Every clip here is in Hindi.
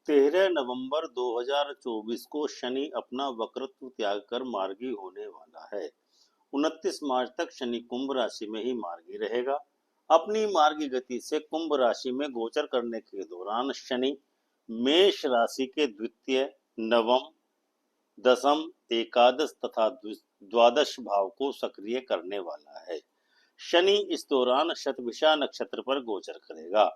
13 नवंबर 2024 को शनि अपना वक्रत्व त्याग कर मार्गी होने वाला है। 29 मार्च तक शनि कुंभ राशि में ही मार्गी रहेगा। अपनी मार्गी गति से कुंभ राशि में गोचर करने के दौरान शनि मेष राशि के द्वितीय, नवम, दसम, एकादश तथा द्वादश भाव को सक्रिय करने वाला है। शनि इस दौरान शतभिषा नक्षत्र पर गोचर करेगा।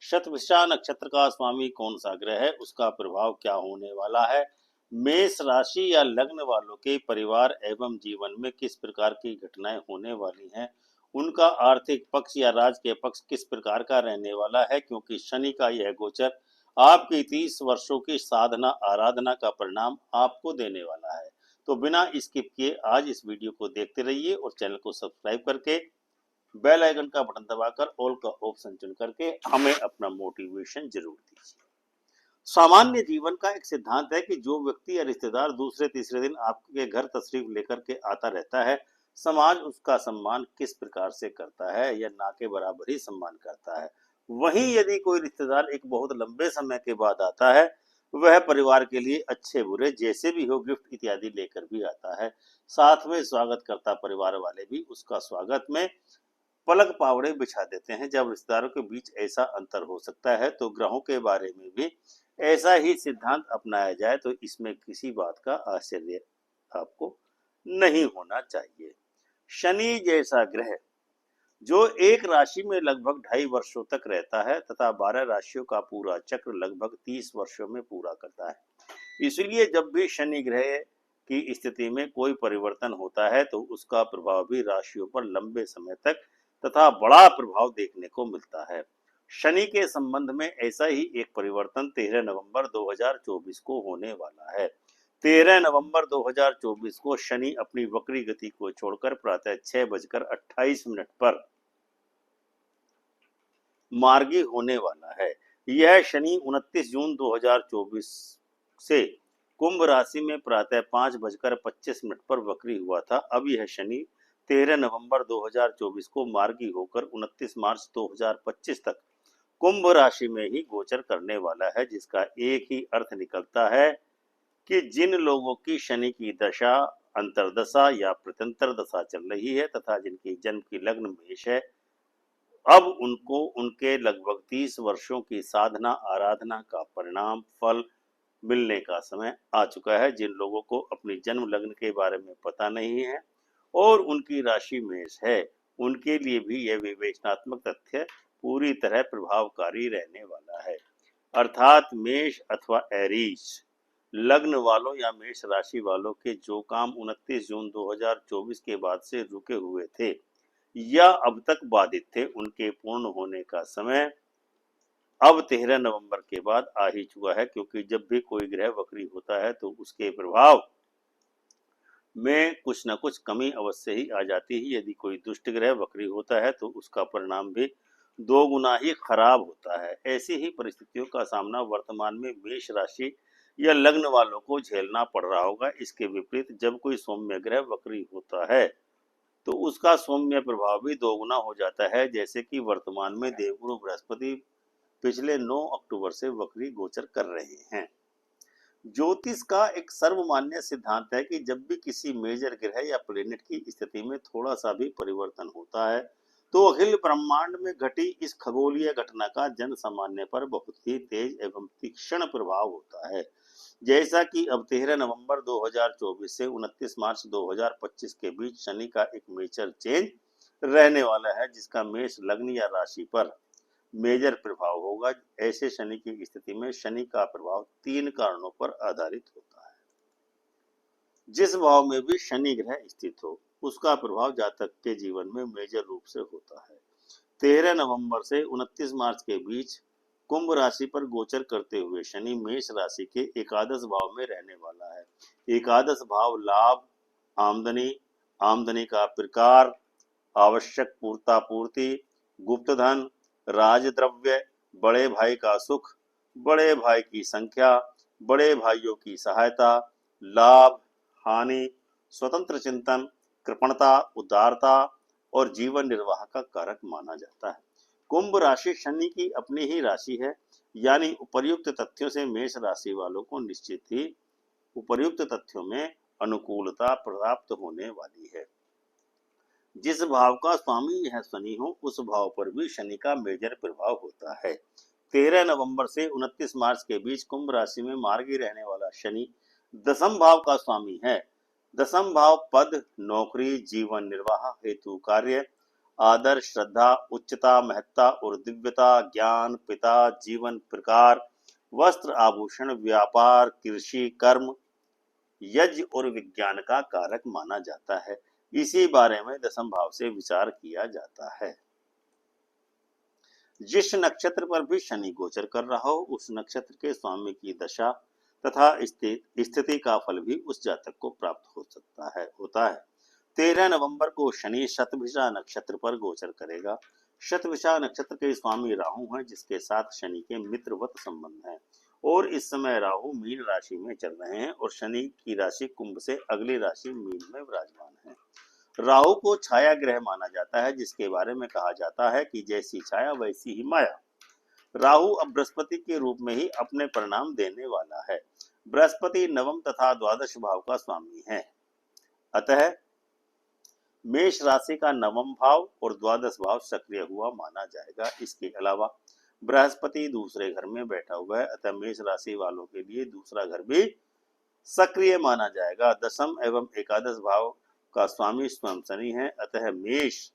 शतभिषा नक्षत्र का स्वामी कौन सा ग्रह है, उसका प्रभाव क्या होने वाला है, मेष राशि या लग्न वालों के परिवार एवं जीवन में किस प्रकार की घटनाएं होने वाली हैं, उनका आर्थिक पक्ष या राजकीय पक्ष किस प्रकार का रहने वाला है, क्योंकि शनि का यह गोचर आपकी 30 वर्षों की साधना आराधना का परिणाम आपको देने वाला है। तो बिना स्किप किए आज इस वीडियो को देखते रहिए और चैनल को सब्सक्राइब करके बेल आइकन का बटन दबाकर ऑल का ऑप्शन चुन करके हमें अपना मोटिवेशन जरूर दीजिए। सामान्य जीवन का एक सिद्धांत है कि जो व्यक्ति या रिश्तेदार दूसरे तीसरे दिन आपके घर तशरीफ लेकर के आता रहता है, समाज उसका सम्मान किस प्रकार से करता है या ना के बराबर ही सम्मान करता है। वहीं यदि कोई रिश्तेदार एक बहुत लंबे समय के बाद आता है, वह परिवार के लिए अच्छे बुरे जैसे भी हो गिफ्ट इत्यादि लेकर भी आता है। साथ में स्वागत करता परिवार वाले भी उसका स्वागत में पलक पावड़े बिछा देते हैं। जब रिश्तेदारों के बीच ऐसा अंतर हो सकता है तो ग्रहों के बारे में भी ऐसा ही सिद्धांत अपनाया जाए तो इसमें किसी बात का आश्चर्य आपको नहीं होना चाहिए। शनि जैसा ग्रह जो एक राशि में लगभग 2.5 वर्षों तक रहता है तथा 12 राशियों का पूरा चक्र लगभग 30 वर्षों में पूरा करता है। इसलिए जब भी शनि ग्रह की स्थिति में कोई परिवर्तन होता है तो उसका प्रभाव भी राशियों पर लंबे समय तक तथा बड़ा प्रभाव देखने को मिलता है। शनि के संबंध में ऐसा ही एक परिवर्तन 13 नवंबर 2024 को होने वाला है। 13 नवंबर 2024 को शनि अपनी वक्री गति को छोड़कर प्रातः 6:28 पर मार्गी होने वाला है। यह शनि 29 जून 2024 से कुंभ राशि में प्रातः 5:25 पर वक्री हुआ था। अब यह शनि 13 नवंबर 2024 को मार्गी होकर 29 मार्च 2025 तक कुंभ राशि में ही गोचर करने वाला है, जिसका एक ही अर्थ निकलता है कि जिन लोगों की शनि की दशा, अंतरदशा या प्रत्यंतर दशा चल रही है तथा जिनकी जन्म की लग्न मेष है, अब उनको उनके लगभग 30 वर्षों की साधना आराधना का परिणाम फल मिलने का समय आ चुका है। जिन लोगों को अपनी जन्म लग्न के बारे में पता नहीं है और उनकी राशि मेष है, उनके लिए भी यह विवेचनात्मक तथ्य पूरी तरह प्रभावकारी रहने वाला है। अर्थात मेष अथवा एरीज लग्न वालों या मेष राशि वालों के जो काम 29 जून 2024 के बाद से रुके हुए थे या अब तक बाधित थे, उनके पूर्ण होने का समय अब 13 नवंबर के बाद आ ही चुका है, क्योंकि जब भी कोई ग्रह वक्री होता है तो उसके प्रभाव में कुछ न कुछ कमी अवश्य ही आ जाती है। यदि कोई दुष्ट ग्रह वक्री होता है तो उसका परिणाम भी 2 गुना ही खराब होता है। ऐसी ही परिस्थितियों का सामना वर्तमान में मेष राशि या लग्न वालों को झेलना पड़ रहा होगा। इसके विपरीत जब कोई सौम्य ग्रह वक्री होता है तो उसका सौम्य प्रभाव भी 2 गुना हो जाता है। जैसे कि वर्तमान में देवगुरु बृहस्पति पिछले 9 अक्टूबर से वक्री गोचर कर रहे हैं। ज्योतिष का एक सर्वमान्य सिद्धांत है कि जब भी किसी मेजर ग्रह या प्लेनेट की स्थिति में थोड़ा सा भी परिवर्तन होता है तो अखिल ब्रह्मांड में घटी इस खगोलीय घटना का जन सामान्य पर बहुत ही तेज एवं तीक्ष्ण प्रभाव होता है। जैसा कि अब 13 नवंबर 2024 से 29 मार्च 2025 के बीच शनि का एक मेजर चेंज रहने वाला है, जिसका मेष लग्न या राशि पर मेजर प्रभाव होगा। ऐसे शनि की स्थिति में शनि का प्रभाव 3 कारणों पर आधारित होता है। जिस भाव में भी शनि ग्रह स्थित हो उसका प्रभाव जातक के जीवन में मेजर रूप से होता है। 13 नवंबर से 29 मार्च के बीच कुंभ राशि पर गोचर करते हुए शनि मेष राशि के एकादश भाव में रहने वाला है। एकादश भाव लाभ, आमदनी, आमदनी का प्रकार, आवश्यक पूर्तापूर्ति, गुप्त धन, राजद्रव्य, बड़े भाई का सुख, बड़े भाई की संख्या, बड़े भाइयों की सहायता, लाभ, हानि, स्वतंत्र चिंतन, कृपणता, उदारता और जीवन निर्वाह का कारक माना जाता है। कुंभ राशि शनि की अपनी ही राशि है। यानी उपर्युक्त तथ्यों से मेष राशि वालों को निश्चित ही उपर्युक्त तथ्यों में अनुकूलता प्राप्त होने वाली है। जिस भाव का स्वामी यह शनि हो उस भाव पर भी शनि का मेजर प्रभाव होता है। 13 नवंबर से 29 मार्च के बीच कुंभ राशि में मार्गी रहने वाला शनि दसम भाव का स्वामी है। दसम भाव पद, नौकरी, जीवन निर्वाह हेतु कार्य, आदर, श्रद्धा, उच्चता, महत्ता और दिव्यता, ज्ञान, पिता, जीवन प्रकार, वस्त्र, आभूषण, व्यापार, कृषि, कर्म, यज्ञ और विज्ञान का कारक माना जाता है। इसी बारे में दसम भाव से विचार किया जाता है। जिस नक्षत्र पर भी शनि गोचर कर रहा हो उस नक्षत्र के स्वामी की दशा तथा स्थिति का फल भी उस जातक को प्राप्त होता है। 13 नवंबर को शनि शतभिषा नक्षत्र पर गोचर करेगा। शतभिषा नक्षत्र के स्वामी राहु हैं, जिसके साथ शनि के मित्रवत संबंध है और इस समय राहु मीन राशि में चल रहे हैं और शनि की राशि कुंभ से अगली राशि मीन में विराजमान है। राहु को छाया ग्रह माना जाता है, जिसके बारे में कहा जाता है कि जैसी छाया वैसी ही माया। राहु अब बृहस्पति के रूप में ही अपने परिणाम देने वाला है। बृहस्पति नवम तथा द्वादश भाव का स्वामी है, अतः मेष राशि का नवम भाव और द्वादश भाव सक्रिय हुआ माना जाएगा। इसके अलावा बृहस्पति दूसरे घर में बैठा हुआ है, अतः मेष राशि वालों के लिए दूसरा घर भी सक्रिय माना जाएगा। दसम एवं एकादश भाव का स्वामी स्वयं शनि है, अतः मेष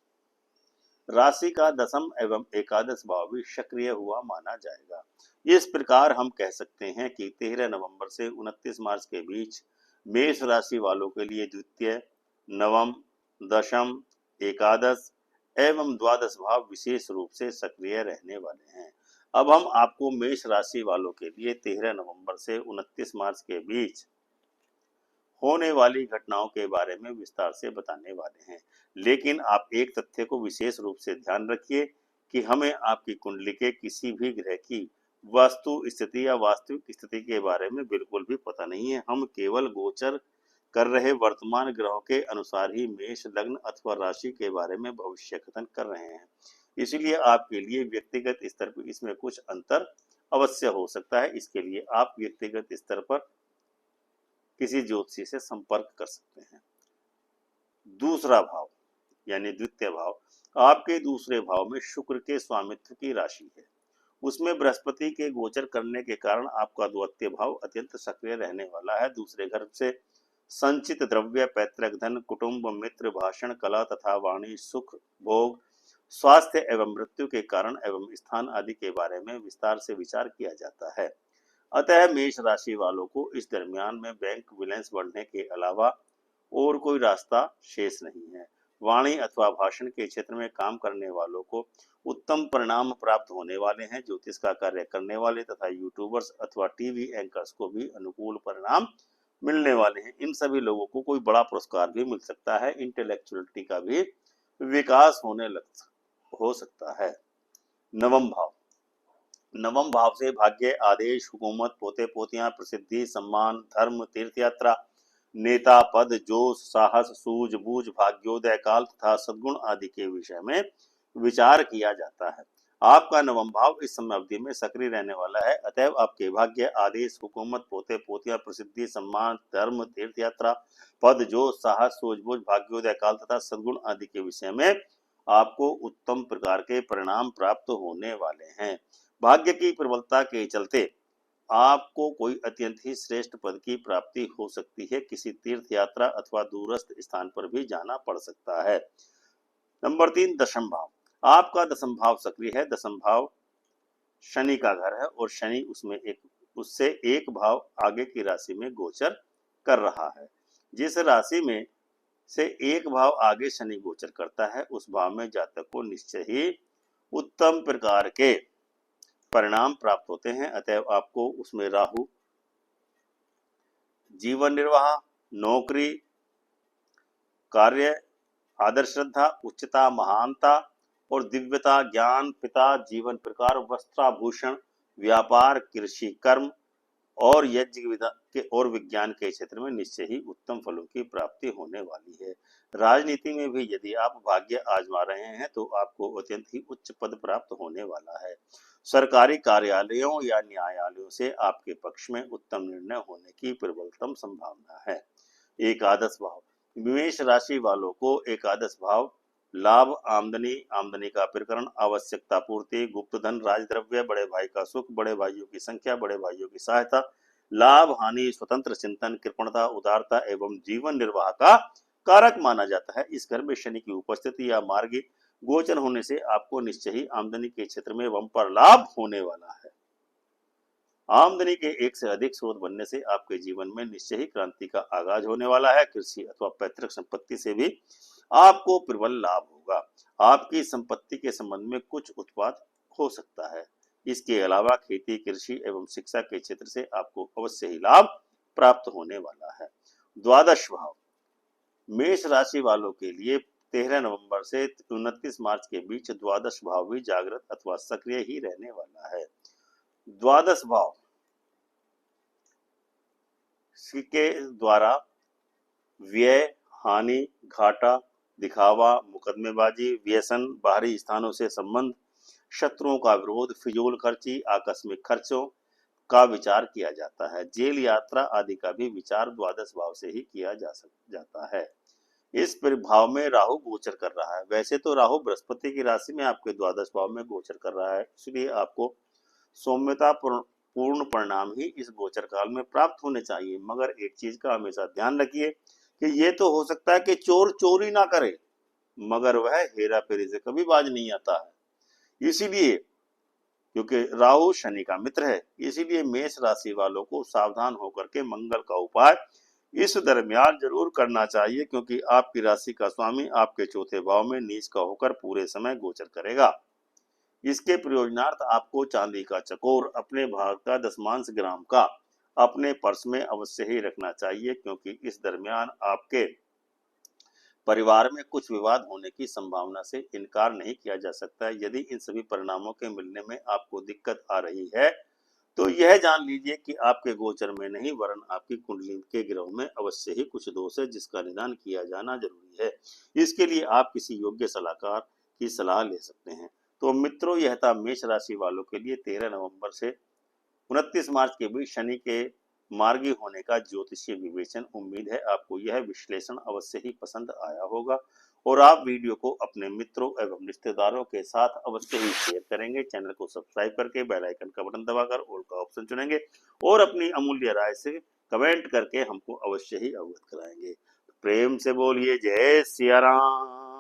राशि का दसम एवं एकादश भाव भी सक्रिय हुआ माना जाएगा। इस प्रकार हम कह सकते हैं कि 13 नवंबर से 29 मार्च के बीच मेष राशि वालों के लिए द्वितीय, नवम, दशम, एकादश एवं द्वादश भाव विशेष रूप से सक्रिय रहने वाले हैं। अब हम आपको मेष राशि वालों के लिए 13 नवंबर से 29 मार्च के बीच होने वाली घटनाओं के बारे में विस्तार से बताने वाले हैं, लेकिन आप एक तथ्य को विशेष रूप से ध्यान रखिए कि हमें आपकी कुंडली के किसी भी ग्रह की वास्तु स्थिति या वास्तविक स्थिति के बारे में बिल्कुल भी पता नहीं है। हम केवल गोचर कर रहे वर्तमान ग्रहों के अनुसार ही मेष लग्न अथवा राशि के बारे में भविष्य कथन कर रहे हैं। इसलिए आपके लिए व्यक्तिगत स्तर पर इसमें कुछ अंतर अवश्य हो सकता है। इसके लिए आप व्यक्तिगत स्तर पर किसी ज्योतिषी से संपर्क कर सकते हैं। दूसरा भाव यानी द्वितीय भाव, आपके दूसरे भाव में शुक्र के स्वामित्व की राशि है। उसमें बृहस्पति के गोचर करने के कारण आपका द्वितीय भाव अत्यंत सक्रिय रहने वाला है। दूसरे घर से संचित द्रव्य, पैतृक धन, कुटुंब, मित्र, भाषण, कला तथा वाणी, सुख, भोग, स्वास्थ्य एवं मृत्यु के कारण एवं स्थान आदि के बारे में विस्तार से विचार किया जाता है। अतः मेष राशि वालों को इस दरमियान में बैंक बैलेंस बढ़ने के अलावा और कोई रास्ता शेष नहीं है। वाणी अथवा भाषण के क्षेत्र में काम करने वालों को उत्तम परिणाम प्राप्त होने वाले हैं। ज्योतिष का कार्य करने वाले तथा यूट्यूबर्स अथवा टीवी एंकर्स को भी अनुकूल परिणाम मिलने वाले हैं। इन सभी लोगों को कोई बड़ा पुरस्कार भी मिल सकता है। इंटेलेक्चुअलिटी का भी विकास हो सकता है। नवम भाव, नवम भाव से भाग्य, आदेश, हुकूमत, पोते पोतियां, प्रसिद्धि, सम्मान, धर्म, तीर्थ यात्रा, नेता पद, जोश, साहस, सूझबूझ, भाग्योदय काल तथा सद्गुण आदि के विषय में विचार किया जाता है। आपका नवम भाव इस समय अवधि में सक्रिय रहने वाला है, अतएव आपके भाग्य, आदेश, हुकूमत, पोते पोतियां, प्रसिद्धि, सम्मान, धर्म, तीर्थ यात्रा, पद, जोश, साहस, सूझबूझ, भाग्योदय काल तथा सद्गुण आदि के विषय में आपको उत्तम प्रकार के परिणाम प्राप्त होने वाले हैं। भाग्य की प्रबलता के चलते आपको कोई अत्यंत ही श्रेष्ठ पद की प्राप्ति हो सकती है। किसी तीर्थ यात्रा अथवा दूरस्थ स्थान पर भी जाना पड़ सकता है। नंबर 3, दशम भाव। आपका दशम भाव सक्रिय है। दशम भाव शनि का घर है और शनि उससे एक भाव आगे की राशि में गोचर कर रहा है। जिस राशि में से एक भाव आगे शनि गोचर करता है उस भाव में जातक को निश्चय ही उत्तम प्रकार के परिणाम प्राप्त होते हैं। अतएव आपको उसमें राहु जीवन निर्वाह, नौकरी, कार्य, आदर, श्रद्धा, उच्चता, महानता और दिव्यता, ज्ञान, पिता, जीवन प्रकार, वस्त्राभूषण, व्यापार, कृषि, कर्म और यज्ञ के और विज्ञान के क्षेत्र में निश्चय ही उत्तम फलों की प्राप्ति होने वाली है। राजनीति में भी यदि आप भाग्य आजमा रहे हैं तो आपको अत्यंत ही उच्च पद प्राप्त होने वाला है। सरकारी कार्यालयों या न्यायालयों से आपके पक्ष में उत्तम निर्णय होने की प्रबलतम संभावना है। एकादश भाव, मेष राशि वालों को एकादश भाव लाभ, आमदनी, आमदनी का प्रकरण, आवश्यकता पूर्ति, गुप्त धन, राजद्रव्य, बड़े भाई का सुख, बड़े भाइयों की संख्या, बड़े भाइयों की सहायता, लाभ, हानि, स्वतंत्र चिंतन, कृपणता, उदारता एवं जीवन निर्वाह का कारक माना जाता है। इस घर में शनि की उपस्थिति या मार्गी गोचर होने से आपको निश्चय ही आमदनी के क्षेत्र में बम्पर लाभ होने वाला है। आमदनी के एक से अधिक स्रोत बनने से आपके जीवन में निश्चय ही क्रांति का आगाज होने वाला है। कृषि अथवा पैतृक संपत्ति से भी आपको प्रबल लाभ होगा। आपकी संपत्ति के संबंध में कुछ उत्पाद हो सकता है। इसके अलावा खेती, कृषि एवं शिक्षा के क्षेत्र से आपको अवश्य ही लाभ प्राप्त होने वाला है। द्वादश भाव, मेष राशि वालों के लिए 13 नवंबर से 29 मार्च के बीच द्वादश भाव भी जागृत अथवा सक्रिय ही रहने वाला है। द्वादश भाव के द्वारा व्यय, हानि, घाटा, दिखावा, मुकदमेबाजी, व्यसन, बाहरी स्थानों से संबंध, शत्रुओं का विरोध, फिजूल खर्ची, आकस्मिक खर्चों का विचार किया जाता है। जेल यात्रा आदि का भी विचार द्वादश भाव से ही किया जाता है। इस प्रभाव में राहु गोचर कर रहा है। वैसे तो राहु बृहस्पति की राशि में आपके द्वादश भाव में गोचर कर रहा है, इसलिए आपको सौम्यता पूर्ण परिणाम ही इस गोचर काल में प्राप्त होने चाहिए। मगर एक चीज का हमेशा ध्यान रखिए कि ये तो हो सकता है कि चोर चोरी ना करे, मगर वह हेरा फेरी से कभी बाज नहीं आता है। इसीलिए, क्योंकि राहु शनि का मित्र है, इसीलिए मेष राशि वालों को सावधान होकर के मंगल का उपाय इस दरमियान जरूर करना चाहिए, क्योंकि आपकी राशि का स्वामी आपके चौथे भाव में नीच का होकर पूरे समय गोचर करेगा। इसके प्रयोजनार्थ आपको चांदी का चकोर अपने भाग का 10 ग्राम का अपने पर्स में अवश्य ही रखना चाहिए, क्योंकि इस दरमियान आपके परिवार में कुछ विवाद होने की संभावना से इनकार नहीं किया जा सकता है। यदि इन सभी परिणामों के मिलने में आपको दिक्कत आ रही है तो यह जान लीजिए कि आपके गोचर में नहीं वरन आपकी कुंडली के ग्रह में अवश्य ही कुछ दोष है, जिसका निदान किया जाना जरूरी है। इसके लिए आप किसी योग्य सलाहकार की सलाह ले सकते हैं। तो मित्रों, यह था मेष राशि वालों के लिए 13 नवंबर से 29 मार्च के बीच शनि के मार्गी होने का ज्योतिषीय विवेचन। उम्मीद है आपको यह विश्लेषण अवश्य ही पसंद आया होगा और आप वीडियो को अपने मित्रों एवं रिश्तेदारों के साथ अवश्य ही शेयर करेंगे। चैनल को सब्सक्राइब करके बेल आइकन का बटन दबाकर ऑल का ऑप्शन चुनेंगे और अपनी अमूल्य राय से कमेंट करके हमको अवश्य ही अवगत कराएंगे। प्रेम से बोलिए जय सिया राम।